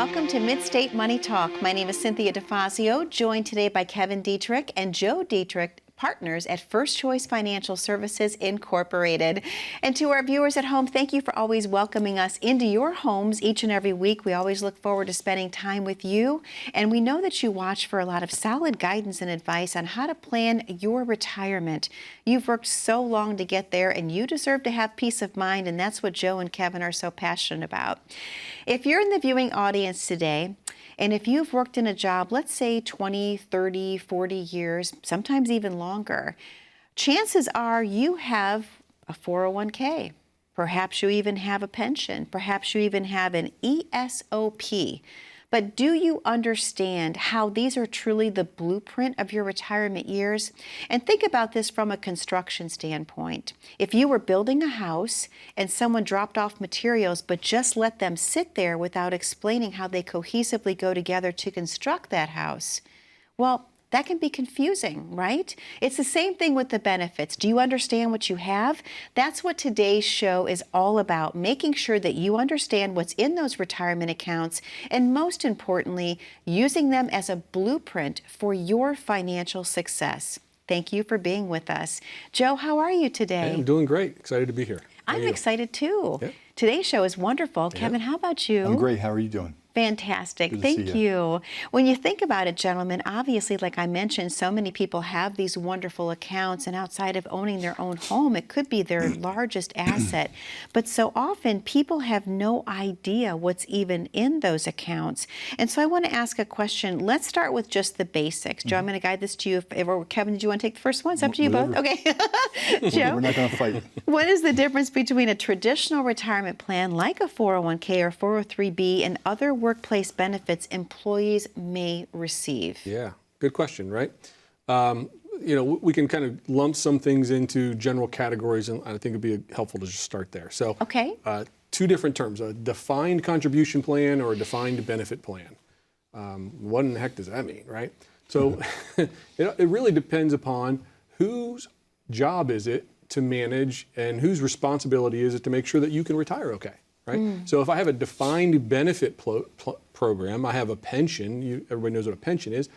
Welcome to Mid-State Money Talk. My name is Cynthia DiFazio, joined today by Kevin Deitrich and Joe Dietrich, partners at First Choice Financial Services Incorporated. And to our viewers at home, thank you for always welcoming us into your homes each and every week. We always look forward to spending time with you. And we know that you watch for a lot of solid guidance and advice on how to plan your retirement. You've worked so long to get there, and you deserve to have peace of mind. And that's what Joe and Kevin are so passionate about. If you're in the viewing audience today, and if you've worked in a job, let's say 20, 30, 40 years, sometimes even longer, chances are you have a 401k. Perhaps you even have a pension. Perhaps you even have an ESOP. But do you understand how these are truly the blueprint of your retirement years? And think about this from a construction standpoint. If you were building a house and someone dropped off materials but just let them sit there without explaining how they cohesively go together to construct that house, well, that can be confusing, right? It's the same thing with the benefits. Do you understand what you have? That's what today's show is all about, making sure that you understand what's in those retirement accounts, and most importantly, using them as a blueprint for your financial success. Thank you for being with us. Joe, how are you today? Hey, I'm doing great. Excited to be here. I'm excited too. Yeah. Today's show is wonderful. Yeah. Kevin, how about you? I'm great. How are you doing? Fantastic. Thank you. When you think about it, gentlemen, obviously, like I mentioned, so many people have these wonderful accounts, and outside of owning their own home, it could be their largest asset. But so often, people have no idea what's even in those accounts. And so I want to ask a question. Let's start with just the basics. Joe, I'm going to guide this to you. Or Kevin, did you want to take the first one? It's up to you both. Okay. Joe? We're not going to fight. What is the difference between a traditional retirement plan like a 401k or 403b and other workplace benefits employees may receive? Yeah, good question, right? We can kind of lump some things into general categories, and I think it'd be helpful to just start there. So, okay. Two different terms: a defined contribution plan or a defined benefit plan. What in the heck does that mean, right? So, it really depends upon whose job is it to manage and whose responsibility is it to make sure that you can retire okay. Right? So if I have a defined benefit program, I have a pension, everybody knows what a pension is,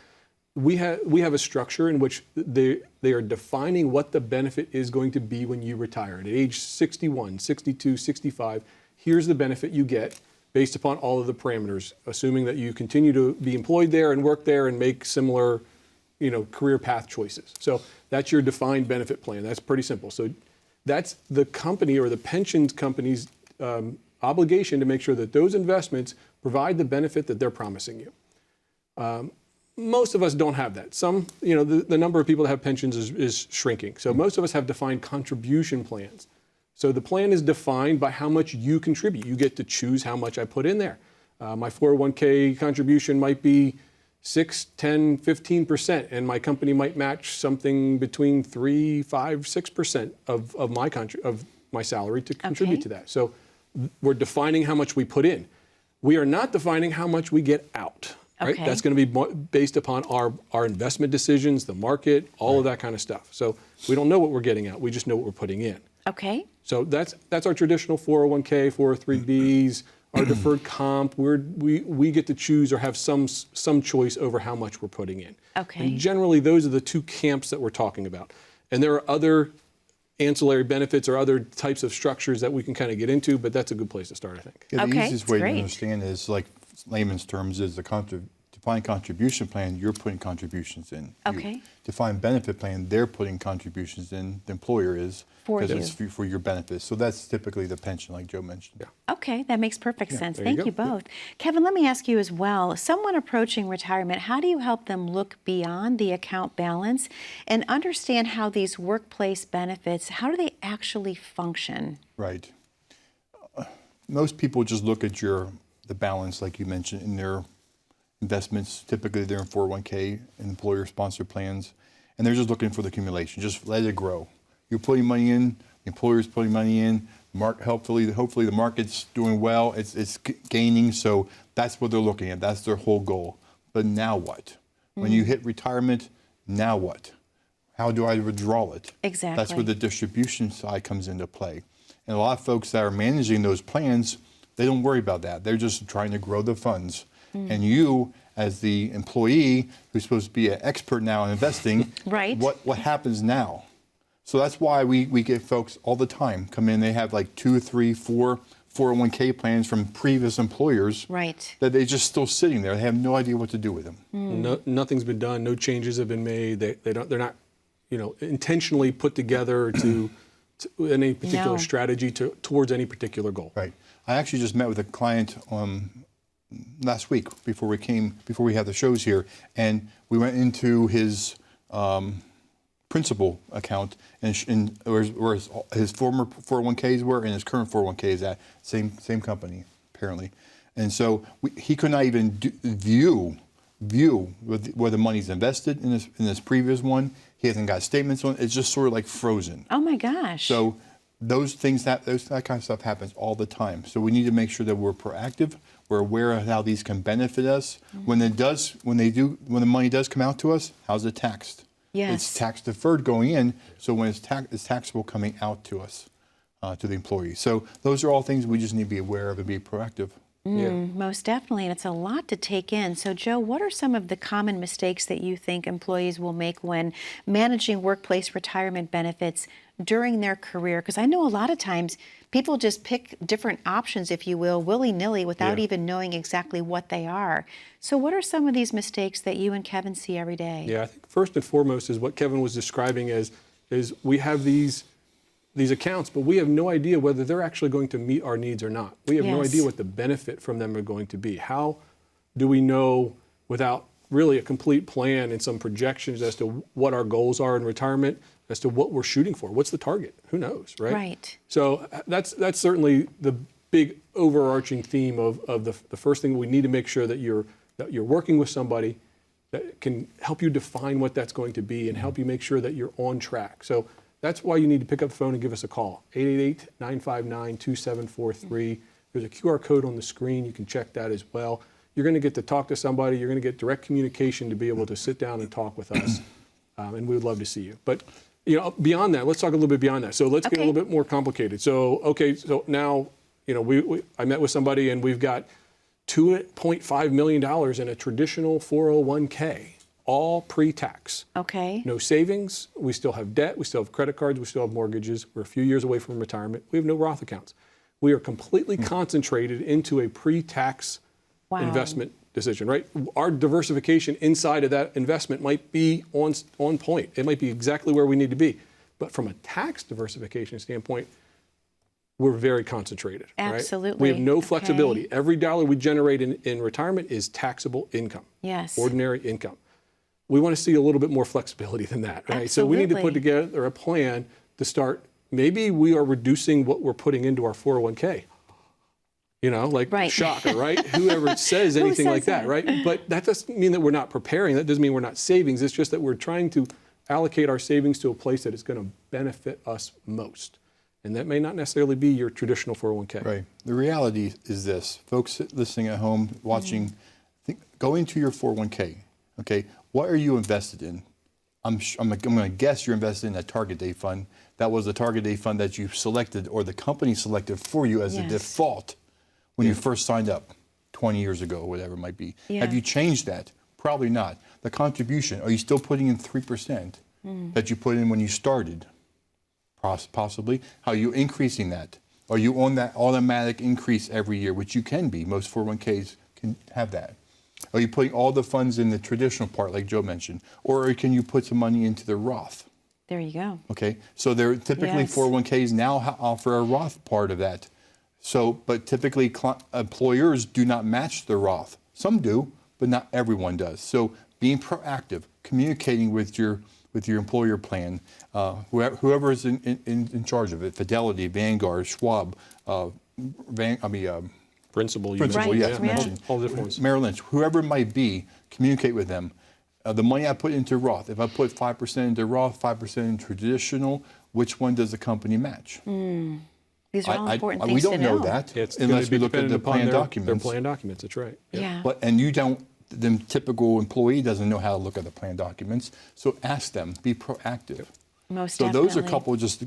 we have a structure in which they are defining what the benefit is going to be when you retire. At age 61, 62, 65, here's the benefit you get based upon all of the parameters, assuming that you continue to be employed there and work there and make similar career path choices. So that's your defined benefit plan. That's pretty simple. So that's the company or the pensions company's obligation to make sure that those investments provide the benefit that they're promising you. Most of us don't have that. Some, the number of people that have pensions is shrinking. So most of us have defined contribution plans. So the plan is defined by how much you contribute. You get to choose how much I put in there. My 401k contribution might be 6, 10, 15%, and my company might match something between 3, 5, 6% of my salary to contribute to that. So we're defining how much we put in. We are not defining how much we get out. Right? Okay. That's going to be based upon our investment decisions, the market, all of that kind of stuff. So we don't know what we're getting out. We just know what we're putting in. Okay. So that's our traditional 401k, 403bs, our deferred comp. We get to choose or have some choice over how much we're putting in. Okay. And generally, those are the two camps that we're talking about. And there are other ancillary benefits or other types of structures that we can kind of get into, but that's a good place to start, I think. Yeah, the Okay, easiest way to great. understand is, like layman's terms, is the defined contribution plan, you're putting contributions in. Okay. Defined benefit plan, they're putting contributions in, the employer is. For because you. it's for your benefits. So that's typically the pension, like Joe mentioned. Yeah. Okay, that makes perfect sense. there you Thank you go. both. Kevin, let me ask you as well. Someone approaching retirement, how do you help them look beyond the account balance and understand how these workplace benefits, how do they actually function? Right. Most people just look at the balance, like you mentioned, in their investments. Typically, they're in 401k and employer-sponsored plans, and they're just looking for the accumulation. Just let it grow. You're putting money in, the employer's putting money in. Hopefully the market's doing well. It's gaining, so that's what they're looking at. That's their whole goal. But now what? When you hit retirement, now what? How do I withdraw it? Exactly. That's where the distribution side comes into play. And a lot of folks that are managing those plans, they don't worry about that. They're just trying to grow the funds. And you, as the employee who's supposed to be an expert now in investing, Right. what happens now? So that's why we get folks all the time come in, they have like 2, 3, 4 401k plans from previous employers Right. that they're just still sitting there. They have no idea what to do with them. No, nothing's been done. No changes have been made. They're not, intentionally put together to any particular No. strategy towards any particular goal. Right. I actually just met with a client last week before we had the shows here, and we went into his principal account and where his former 401ks were and his current 401ks at same company apparently, and so he could not even view where the money's invested in this previous one. He hasn't got statements on it. It's just sort of like frozen. Oh my gosh. So those things that kind of stuff happens all the time. So we need to make sure that we're proactive. We're aware of how these can benefit us. When the money does come out to us, how's it taxed? Yes. It's tax deferred going in, so when it's taxable coming out to us, to the employee. So those are all things we just need to be aware of and be proactive. Yeah. Most definitely, and it's a lot to take in. So, Joe, what are some of the common mistakes that you think employees will make when managing workplace retirement benefits during their career? Because I know a lot of times people just pick different options, if you will, willy-nilly without even knowing exactly what they are. So what are some of these mistakes that you and Kevin see every day? Yeah, I think first and foremost is what Kevin was describing is we have these accounts, but we have no idea whether they're actually going to meet our needs or not. We have no idea what the benefit from them are going to be. How do we know without really a complete plan and some projections as to what our goals are in retirement, as to what we're shooting for? What's the target? Who knows, right? Right. So that's certainly the big overarching theme of the first thing. We need to make sure that you're working with somebody that can help you define what that's going to be and help you make sure that you're on track. So that's why you need to pick up the phone and give us a call, 888-959-2743. There's a QR code on the screen. You can check that as well. You're going to get to talk to somebody. You're going to get direct communication to be able to sit down and talk with us, and we would love to see you. But beyond that, let's talk a little bit beyond that. So let's get a little bit more complicated. So now I met with somebody and we've got $2.5 million in a traditional 401k. All pre-tax. Okay. No savings. We still have debt. We still have credit cards. We still have mortgages. We're a few years away from retirement. We have no Roth accounts. We are completely concentrated into a pre-tax investment decision, right? Our diversification inside of that investment might be on point. It might be exactly where we need to be. But from a tax diversification standpoint, we're very concentrated. Absolutely. Right? We have no flexibility. Every dollar we generate in retirement is taxable income. Yes. Ordinary income. We want to see a little bit more flexibility than that, right? Absolutely. So we need to put together a plan to start. Maybe we are reducing what we're putting into our 401k. Shocker, right? Whoever says anything like that, right? But that doesn't mean that we're not preparing. That doesn't mean we're not savings. It's just that we're trying to allocate our savings to a place that is going to benefit us most. And that may not necessarily be your traditional 401k. Right. The reality is this. Folks listening at home, watching, go into your 401k, okay? What are you invested in? I'm going to guess you're invested in a target date fund. That was the target date fund that you selected or the company selected for you as a default when you first signed up 20 years ago, whatever it might be. Yeah. Have you changed that? Probably not. The contribution, are you still putting in 3% that you put in when you started? Possibly. How are you increasing that? Are you on that automatic increase every year, which you can be? Most 401ks can have that. Are you putting all the funds in the traditional part, like Joe mentioned? Or can you put some money into the Roth? There you go. Okay, so they're typically 401ks now offer a Roth part of that. So, but typically employers do not match the Roth. Some do, but not everyone does. So being proactive, communicating with your employer plan, whoever is in charge of it, Fidelity, Vanguard, Schwab, Principal, yes, mentioned. All different ones. Merrill Lynch, whoever it might be, communicate with them. The money I put into Roth, if I put 5% into Roth, 5% in traditional, which one does the company match? These are all important things we don't to know. know that It's unless we look at dependent the upon plan their documents. plan documents, that's right. Yeah. And the typical employee doesn't know how to look at the plan documents, so ask them, be proactive. Most So definitely. those are a couple of just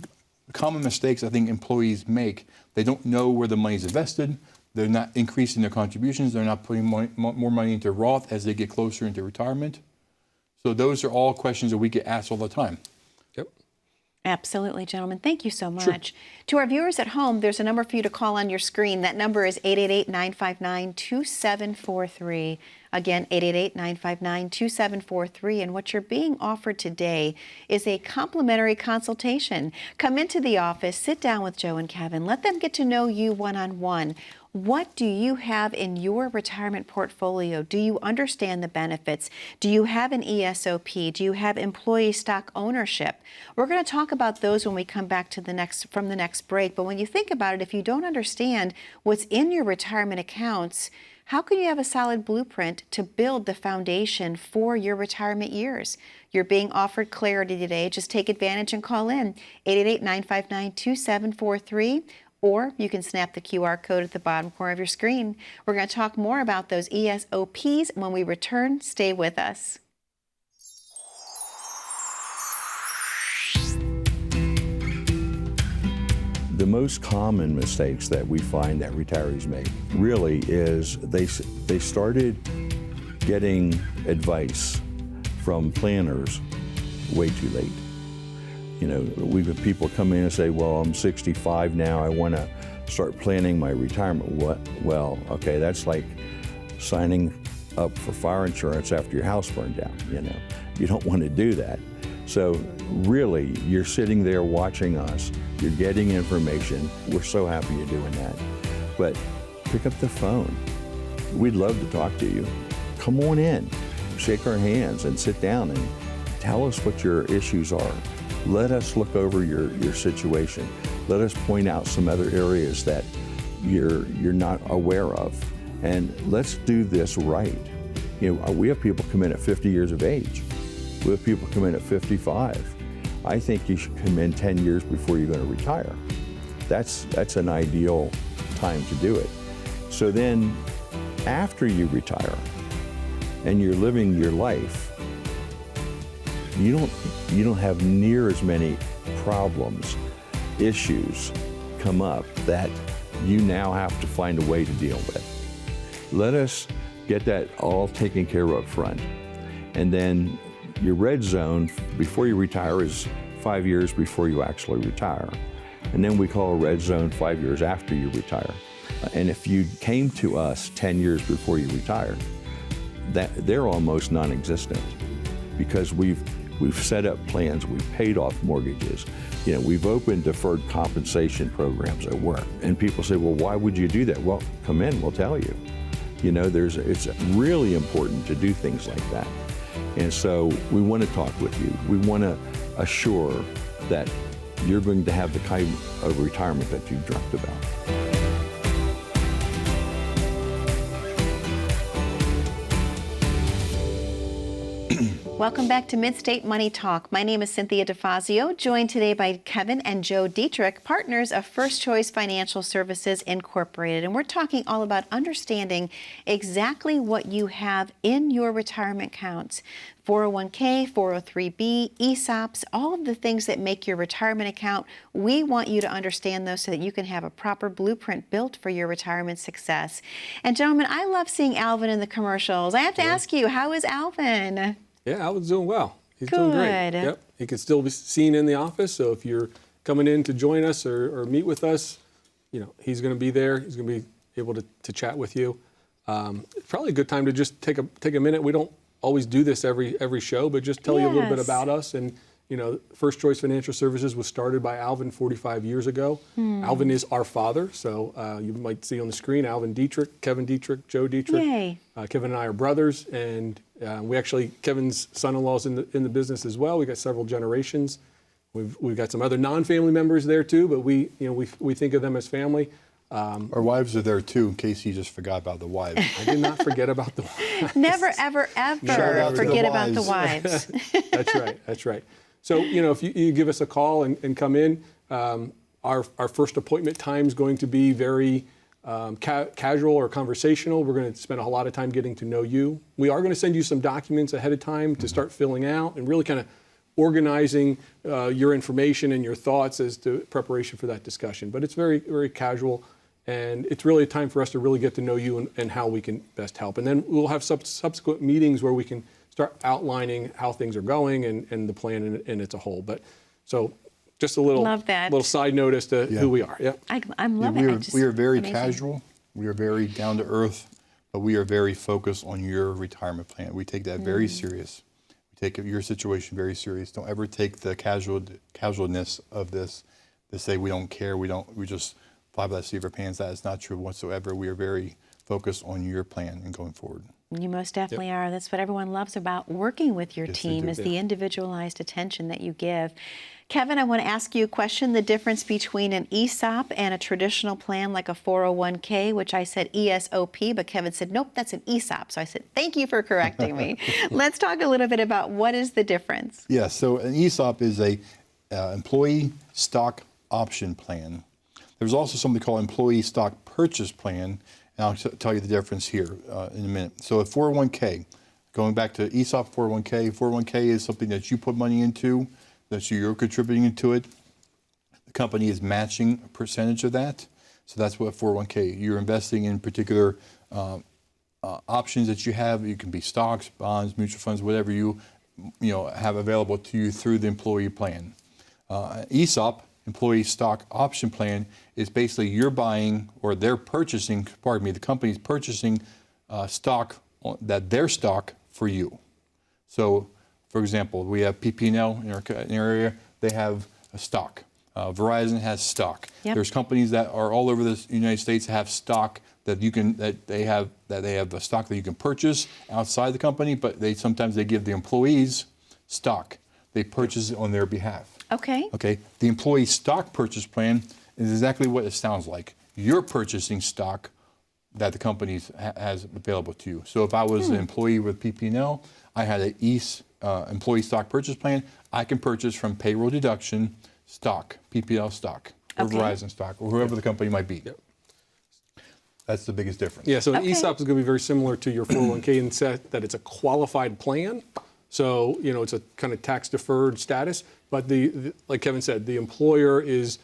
common mistakes I think employees make. They don't know where the money's invested. They're not increasing their contributions. They're not putting more money into Roth as they get closer into retirement. So those are all questions that we get asked all the time. Yep. Absolutely, gentlemen. Thank you so much. To our viewers at home, there's a number for you to call on your screen. That number is 888-959-2743. Again, 888-959-2743. And what you're being offered today is a complimentary consultation. Come into the office, sit down with Joe and Kevin. Let them get to know you one-on-one. What do you have in your retirement portfolio? Do you understand the benefits? Do you have an ESOP? Do you have employee stock ownership? We're going to talk about those when we come back from the next break. But when you think about it, if you don't understand what's in your retirement accounts, how can you have a solid blueprint to build the foundation for your retirement years? You're being offered clarity today. Just take advantage and call in 888-959-2743. Or you can snap the QR code at the bottom corner of your screen. We're going to talk more about those ESOPs when we return. Stay with us. The most common mistakes that we find that retirees make really is they started getting advice from planners way too late. You know, we've had people come in and say, well, I'm 65 now, I want to start planning my retirement. What? Well, okay, that's like signing up for fire insurance after your house burned down, you know. You don't want to do that. So really, you're sitting there watching us, you're getting information. We're so happy you're doing that. But pick up the phone. We'd love to talk to you. Come on in, shake our hands and sit down and tell us what your issues are. Let us look over your situation. Let us point out some other areas that you're not aware of. And let's do this right. You know, we have people come in at 50 years of age. We have people come in at 55. I think you should come in 10 years before you're going to retire. That's an ideal time to do it. So then after you retire and you're living your life, you don't have near as many problems, issues come up that you now have to find a way to deal with. Let us get that all taken care of up front. And then your red zone before you retire is 5 years before you actually retire. And then we call a red zone 5 years after you retire. And if you came to us 10 years before you retired, they're almost non-existent because we've set up plans, we've paid off mortgages, you know, we've opened deferred compensation programs at work. And people say, well, why would you do that? Well, come in, we'll tell you. You know, it's really important to do things like that. And so we want to talk with you. We want to assure that you're going to have the kind of retirement that you've dreamt about. Welcome back to Mid-State Money Talk. My name is Cynthia DiFazio, joined today by Kevin and Joe Deitrich, partners of First Choice Financial Services Incorporated. And we're talking all about understanding exactly what you have in your retirement accounts. 401k, 403b, ESOPs, all of the things that make your retirement account. We want you to understand those so that you can have a proper blueprint built for your retirement success. And gentlemen, I love seeing Alvin in the commercials. I have to ask you, how is Alvin? Yeah, Alvin's doing well. He's doing great. Yep. He can still be seen in the office. So if you're coming in to join us or meet with us, you know, he's going to be there. He's going to be able to chat with you. Probably a good time to just take a minute. We don't always do this every show, but just tell you a little bit about us. And you know, First Choice Financial Services was started by Alvin 45 years ago. Alvin is our father, so you might see on the screen Alvin Dietrich, Kevin Dietrich, Joe Dietrich. Yay. Kevin and I are brothers, and Kevin's son-in-law is in the business as well. We got several generations. We've got some other non-family members there too, but we think of them as family. Our wives are there too, in case you just forgot about the wives. I did not forget about the wives. Never, ever, ever forget about the wives. That's right. So, you know, if you give us a call and come in, our first appointment time is going to be very casual or conversational. We're going to spend a lot of time getting to know you. We are going to send you some documents ahead of time to start filling out and really kind of organizing your information and your thoughts as to preparation for that discussion. But it's very, very casual. And it's really a time for us to really get to know you and how we can best help. And then we'll have subsequent meetings where we can start outlining how things are going and the plan in its a whole. But so just a little side note as to who we are. Yeah. I'm loving it. We are very amazing. casual. We are very down to earth, but we are very focused on your retirement plan. We take that very serious. We take your situation very serious. Don't ever take the casualness of this to say we don't care. We just fly by the seat of our pants. That is not true whatsoever. We are very focused on your plan and going forward. You most definitely are. That's what everyone loves about working with your Yes, team, they do. is the individualized attention that you give. Kevin, I want to ask you a question. The difference between an ESOP and a traditional plan like a 401k, which I said ESOP, but Kevin said, nope, that's an ESOP. So I said, thank you for correcting me. Let's talk a little bit about what is the difference. Yeah, so an ESOP is a employee stock option plan. There's also something called employee stock purchase plan, and I'll tell you the difference here in a minute. So a 401k, going back to ESOP 401k is something that you put money into, that you're contributing into it. The company is matching a percentage of that. So that's what 401k, you're investing in particular options that you have. You can be stocks, bonds, mutual funds, whatever you have available to you through the employee plan. ESOP, employee stock option plan, is basically you're buying, or they're purchasing, the company's purchasing stock, their stock for you. So, for example, we have PP&L in our area, they have a stock. Verizon has stock. Yep. There's companies that are all over the United States that have stock that they have a stock that you can purchase outside the company, but sometimes they give the employees stock. They purchase it on their behalf. Okay. Okay. The employee stock purchase plan is exactly what it sounds like. You're purchasing stock that the company has available to you. So if I was an employee with PP&L, I had an employee stock purchase plan. I can purchase from payroll deduction stock, PP&L stock, or Verizon stock, or whoever the company might be. Yep. That's the biggest difference. Yeah, so an ESOP is going to be very similar to your 401k in that it's a qualified plan. So, it's a kind of tax-deferred status. But like Kevin said, the employer is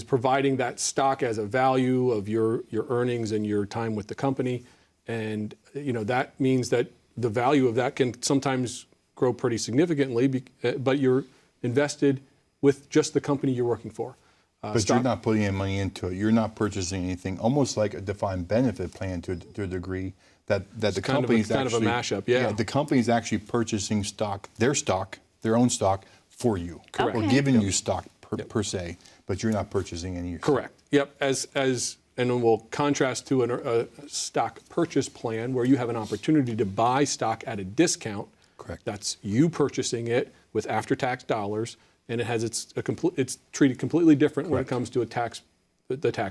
providing that stock as a value of your earnings and your time with the company. And, that means that the value of that can sometimes grow pretty significantly, but you're invested with just the company you're working for. But you're not putting any money into it. You're not purchasing anything, almost like a defined benefit plan to a degree. That the company's kind of a mashup, yeah. The company's actually purchasing stock, their own stock for you, Correct. or giving you stock per se, but you're not purchasing any. Correct. Yep. And then we'll contrast to a stock purchase plan where you have an opportunity to buy stock at a discount. Correct. That's you purchasing it with after-tax dollars, and it has it's treated completely different when it comes to the tax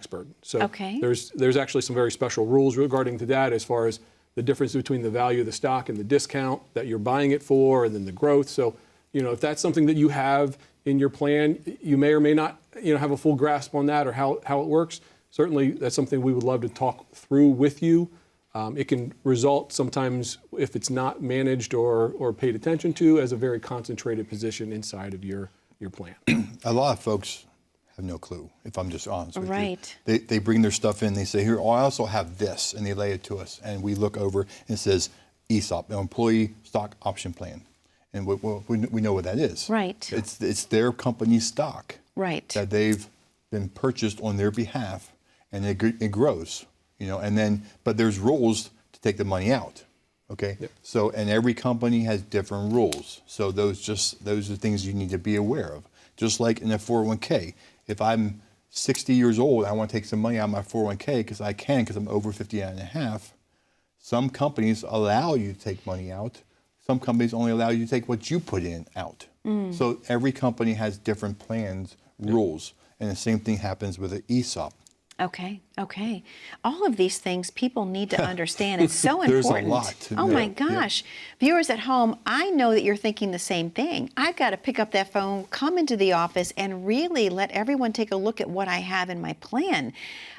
burden. So there's actually some very special rules regarding to that, as far as the difference between the value of the stock and the discount that you're buying it for, and then the growth. So, if that's something that you have in your plan, you may or may not, have a full grasp on that or how it works. Certainly, that's something we would love to talk through with you. It can result sometimes, if it's not managed or paid attention to, as a very concentrated position inside of your plan. A lot of folks have no clue, if I'm just honest with you. Right. They bring their stuff in, they say, here, I also have this, and they lay it to us. And we look over, and it says ESOP, Employee Stock Option Plan. And we know what that is. Right. It's their company's stock. Right. That they've been purchased on their behalf, and it grows, but there's rules to take the money out. Okay. Yep. So, and every company has different rules. So those are things you need to be aware of. Just like in a 401k, if I'm 60 years old, I want to take some money out of my 401k because I'm over 50 and a half. Some companies allow you to take money out. Some companies only allow you to take what you put in out. So every company has different plans, rules, and the same thing happens with an ESOP. Okay. All of these things people need to understand. It's so important. There's a lot to know. My gosh. Yeah. Viewers at home, I know that you're thinking the same thing. I've got to pick up that phone, come into the office, and really let everyone take a look at what I have in my plan.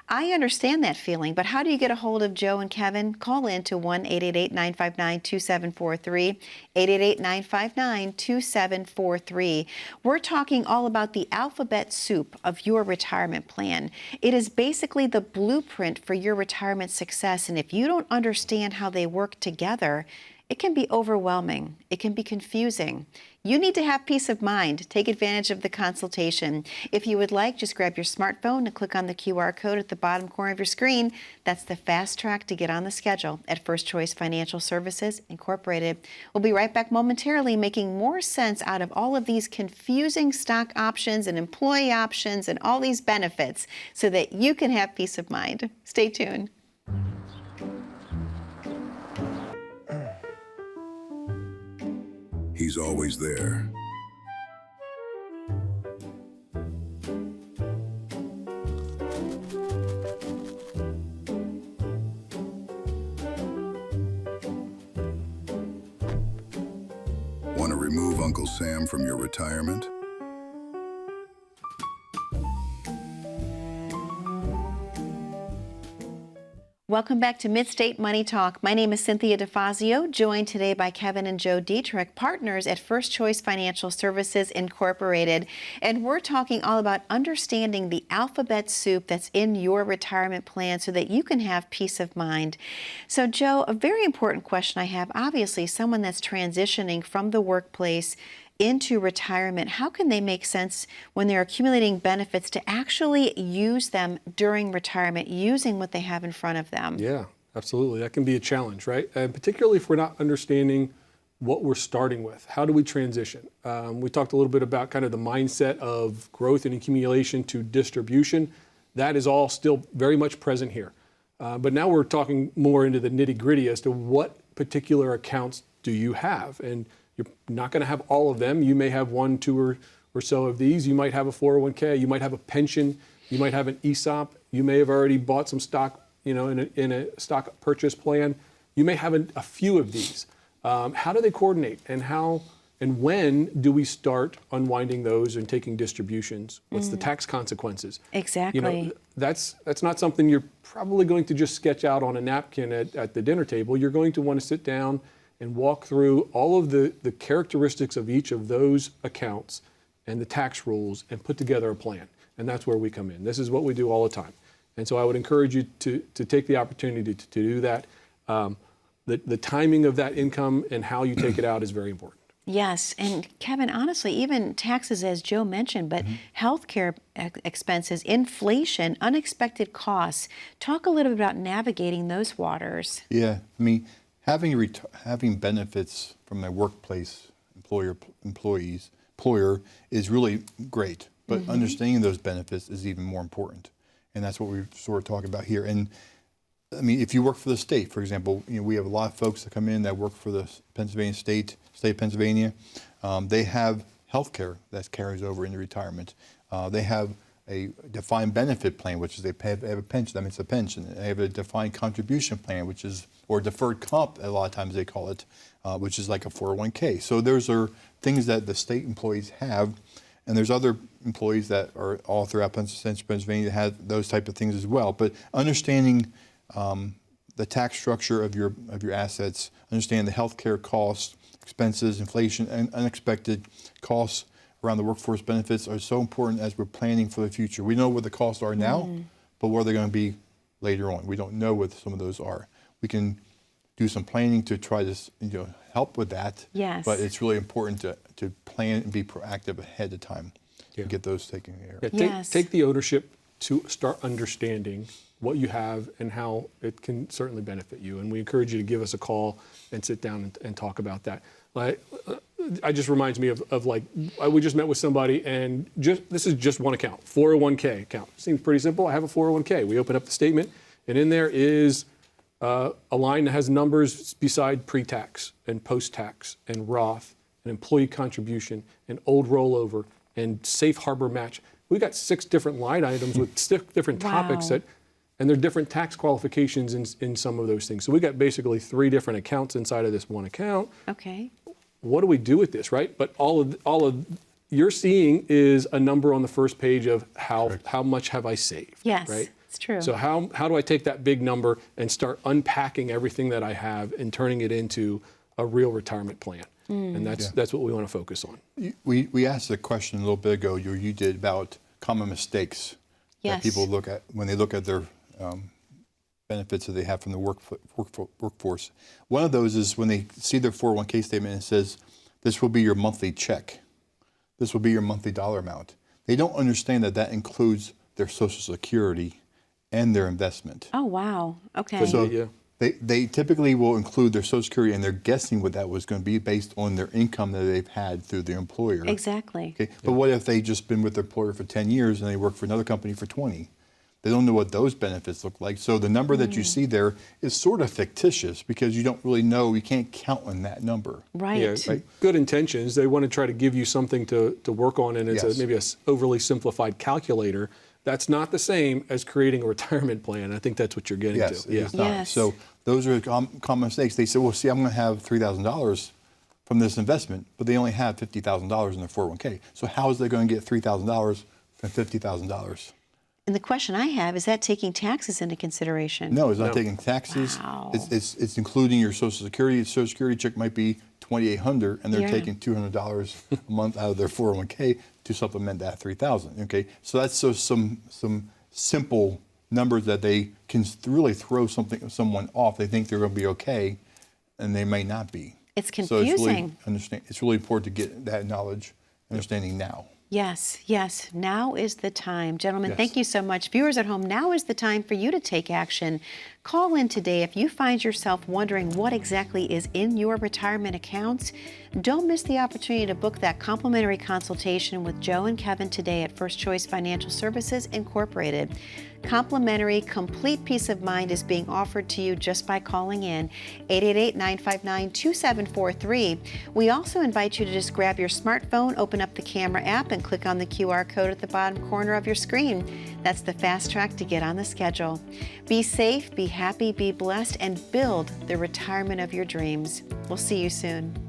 I understand that feeling, but how do you get a hold of Joe and Kevin? Call in to 1-888-959-2743, 888-959-2743. We're talking all about the alphabet soup of your retirement plan. It is basically the blueprint for your retirement success. And if you don't understand how they work together, it can be overwhelming. It can be confusing. You need to have peace of mind. Take advantage of the consultation. If you would like, just grab your smartphone and click on the QR code at the bottom corner of your screen. That's the fast track to get on the schedule at First Choice Financial Services Incorporated. We'll be right back momentarily, making more sense out of all of these confusing stock options and employee options and all these benefits so that you can have peace of mind. Stay tuned. He's always there. Want to remove Uncle Sam from your retirement? Welcome back to Mid-State Money Talk. My name is Cynthia DiFazio, joined today by Kevin and Joe Deitrich, partners at First Choice Financial Services Incorporated. And we're talking all about understanding the alphabet soup that's in your retirement plan so that you can have peace of mind. So, Joe, a very important question I have, obviously, someone that's transitioning from the workplace into retirement, how can they make sense when they're accumulating benefits to actually use them during retirement, using what they have in front of them? Yeah, absolutely. That can be a challenge, right? And particularly if we're not understanding what we're starting with. How do we transition? We talked a little bit about kind of the mindset of growth and accumulation to distribution. That is all still very much present here. But now we're talking more into the nitty-gritty as to what particular accounts do you have. And you're not going to have all of them. You may have one, two, or so of these. You might have a 401k. You might have a pension. You might have an ESOP. You may have already bought some stock, in a stock purchase plan. You may have a few of these. How do they coordinate, and how and when do we start unwinding those and taking distributions? What's the tax consequences? Exactly. That's not something you're probably going to just sketch out on a napkin at the dinner table. You're going to want to sit down and walk through all of the characteristics of each of those accounts and the tax rules and put together a plan. And that's where we come in. This is what we do all the time. And so I would encourage you to take the opportunity to do that. The timing of that income and how you take it out is very important. Yes, and Kevin, honestly, even taxes, as Joe mentioned, but healthcare expenses, inflation, unexpected costs. Talk a little bit about navigating those waters. Yeah, I mean, having benefits from my workplace employer is really great, but understanding those benefits is even more important, and that's what we're sort of talking about here. And I mean, if you work for the state, for example, we have a lot of folks that come in that work for the Pennsylvania state of Pennsylvania. They have health care that carries over into retirement. They have a defined benefit plan, which is they have a pension. That means a pension. They have a defined contribution plan, which is, or deferred comp, a lot of times they call it, which is like a 401k. So those are things that the state employees have, and there's other employees that are all throughout Pennsylvania that have those type of things as well. But understanding the tax structure of your assets, understand the healthcare costs, expenses, inflation, and unexpected costs around the workforce benefits are so important as we're planning for the future. We know what the costs are now, but what are they going to be later on? We don't know what some of those are. We can do some planning to try to help with that. Yes. But it's really important to plan and be proactive ahead of time and get those taken care of. Yeah, take the ownership to start understanding what you have and how it can certainly benefit you. And we encourage you to give us a call and sit down and talk about that. I just reminds me of we just met with somebody, and this is just one account, 401k account. Seems pretty simple. I have a 401k. We open up the statement, and in there is a line that has numbers beside pre-tax and post-tax and Roth and employee contribution and old rollover and safe harbor match. We've got 6 different line items with 6 different topics and there are different tax qualifications in some of those things. So we got basically 3 different accounts inside of this one account. Okay. What do we do with this, right? But all of you're seeing is a number on the first page of how much have I saved, yes, right? It's true. So how do I take that big number and start unpacking everything that I have and turning it into a real retirement plan? And that's what we want to focus on. We asked a question a little bit ago, you did about common mistakes that people look at when they look at their benefits that they have from the workforce. One of those is when they see their 401k statement and it says, this will be your monthly check. This will be your monthly dollar amount. They don't understand that that includes their Social Security and their investment. Oh, wow. Okay. So Yeah. they typically will include their Social Security, and they're guessing what that was going to be based on their income that they've had through their employer. Exactly. Okay. But what if they just been with their employer for 10 years and they work for another company for 20? They don't know what those benefits look like. So the number that you see there is sort of fictitious because you don't really know, you can't count on that number. Right. Yeah, good intentions. They want to try to give you something to work on, and it's Yes. maybe a overly simplified calculator. That's not the same as creating a retirement plan. I think that's what you're getting Yes, to. it is not. Yes. So those are common mistakes. They say, well, see, I'm going to have $3,000 from this investment, but they only have $50,000 in their 401k. So how is they going to get $3,000 from $50,000? And the question I have, is that taking taxes into consideration? No, it's not taking taxes. Wow. It's including your Social Security. The Social Security check might be $2,800, and they're Yeah. taking $200 a month out of their 401k to supplement that $3,000. Okay, so that's some simple numbers that they can really throw someone off. They think they're going to be okay, and they may not be. It's So confusing. it's really important to get that knowledge, understanding now. Yes, yes. Now is the time. Gentlemen, Yes. thank you so much. Viewers at home, now is the time for you to take action. Call in today if you find yourself wondering what exactly is in your retirement accounts. Don't miss the opportunity to book that complimentary consultation with Joe and Kevin today at First Choice Financial Services Incorporated. Complimentary, complete peace of mind is being offered to you just by calling in 888-959-2743. We also invite you to just grab your smartphone, open up the camera app, and click on the QR code at the bottom corner of your screen. That's the fast track to get on the schedule. Be safe, be happy, be blessed, and build the retirement of your dreams. We'll see you soon.